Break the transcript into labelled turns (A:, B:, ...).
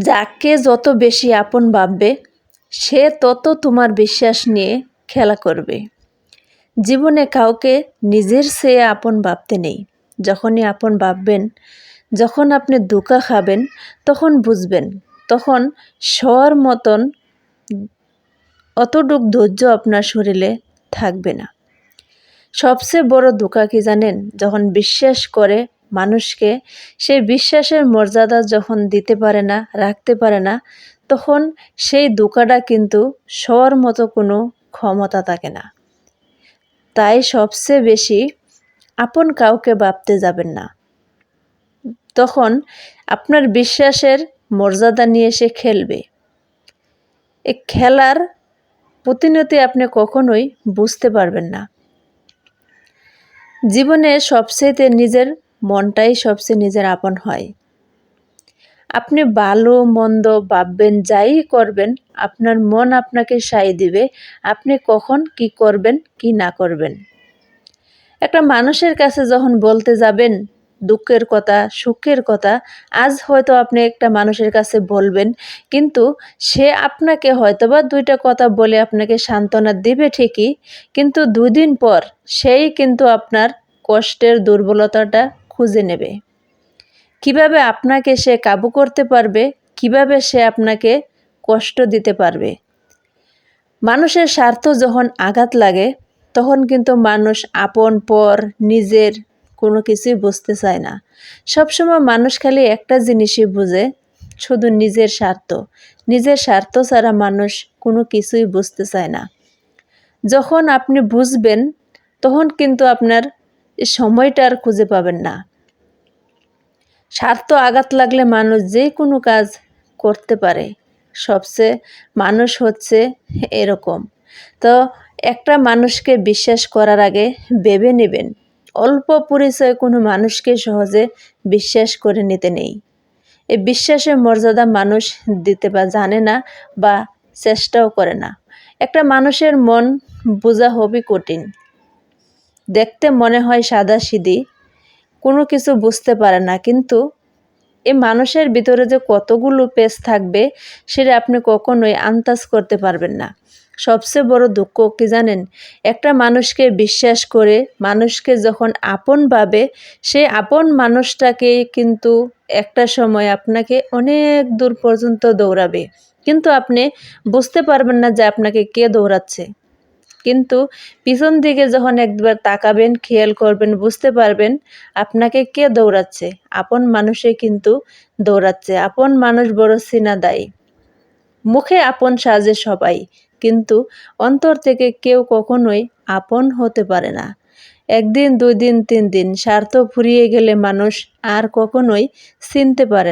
A: যাকে যত বেশি আপন ভাববে সে তত তোমার বিশ্বাস নিয়ে খেলা করবে। জীবনে কাউকে নিজের চেয়ে আপন ভাবতে নেই। যখনই আপন ভাববেন, যখন আপনি ধোঁকা খাবেন তখন বুঝবেন, তখন সর মতন অতটুক ধৈর্য আপনার শরীরে থাকবে না। সবচেয়ে বড় ধোঁকা কি জানেন? যখন বিশ্বাস করে মানুষকে, সেই বিশ্বাসের মর্যাদা যখন দিতে পারে না, রাখতে পারে না, তখন সেই ধোঁকাটা কিন্তু সবার মতো কোনো ক্ষমতা থাকে না। তাই সবচেয়ে বেশি আপন কাউকে ভাবতে যাবেন না। তখন আপনার বিশ্বাসের মর্যাদা নিয়ে সে খেলবে। এই খেলার প্রতিনিয়ত আপনি কখনোই বুঝতে পারবেন না। জীবনে সবচেয়ে নিজের মনটাই সবচেয়ে নিজের আপন হয়। আপনি ভালো মন্দ ভাববেন, যাই করবেন, আপনার মন আপনাকে সায় দিবে আপনি কখন কি করবেন কি না করবেন। একটা মানুষের কাছে যখন বলতে যাবেন দুঃখের কথা, সুখের কথা, আজ হয়তো আপনি একটা মানুষের কাছে বলবেন, কিন্তু সে আপনাকে হয়তোবা দুইটা কথা বলে আপনাকে সান্ত্বনা দিবে ঠিকই, কিন্তু 2 দিন পর সেই কিন্তু আপনার কষ্টের দুর্বলতাটা খুঁজে নেবে। কিভাবে আপনাকে সে কাবু করতে পারবে, কিভাবে সে আপনাকে কষ্ট দিতে পারবে। মানুষের স্বার্থ যখন আঘাত লাগে তখন কিন্তু মানুষ আপন পর নিজের কোনো কিছুই বুঝতে চায় না। সবসময় মানুষ খালি একটা জিনিসই বুঝে, শুধু নিজের স্বার্থ। নিজের স্বার্থ ছাড়া মানুষ কোনো কিছুই বুঝতে চায় না। যখন আপনি বুঝবেন তখন কিন্তু আপনার সময়টা আর খুঁজে পাবেন না। স্বার্থ আঘাত লাগলে মানুষ যে কোনো কাজ করতে পারে। সবচেয়ে মানুষ হচ্ছে এরকম। তো একটা মানুষকে বিশ্বাস করার আগে ভেবে নেবেন। অল্প পরিচয় কোনো মানুষকে সহজে বিশ্বাস করে নিতে নেই। এই বিশ্বাসের মর্যাদা মানুষ দিতে বা জানে না বা চেষ্টাও করে না। একটা মানুষের মন বোঝা হবে কঠিন। দেখতে মনে হয় সাদাসিধি, কোনো কিছু বুঝতে পারে না, কিন্তু এই মানুষের ভিতরে যে কতগুলো পেজ থাকবে সেটা আপনি কখনোই আন্দাজ করতে পারবেন না। সবচেয়ে বড় দুঃখ কি জানেন? একটা মানুষকে বিশ্বাস করে মানুষকে যখন আপন ভাবে, সেই আপন মানুষটাকে কিন্তু একটা সময় আপনাকে অনেক দূর পর্যন্ত দৌড়াবে, কিন্তু আপনি বুঝতে পারবেন না যে আপনাকে কে দৌড়াচ্ছে। কিন্তু পিছন দিকে যখন একবার তাকাবেন, খেয়াল করবেন, বুঝতে পারবেন আপনাকে কে দৌড়াচ্ছে। আপন মানুষে কিন্তু দৌড়াচ্ছে। আপন মানুষ বড় সিনা দেয়। মুখে আপন সাজে সবাই, কিন্তু অন্তর থেকে কেউ কখনোই আপন হতে পারে না। 1 দিন 2 দিন 3 দিন স্বার্থ ফুরিয়ে গেলে মানুষ আর কখনোই চিনতে পারে না।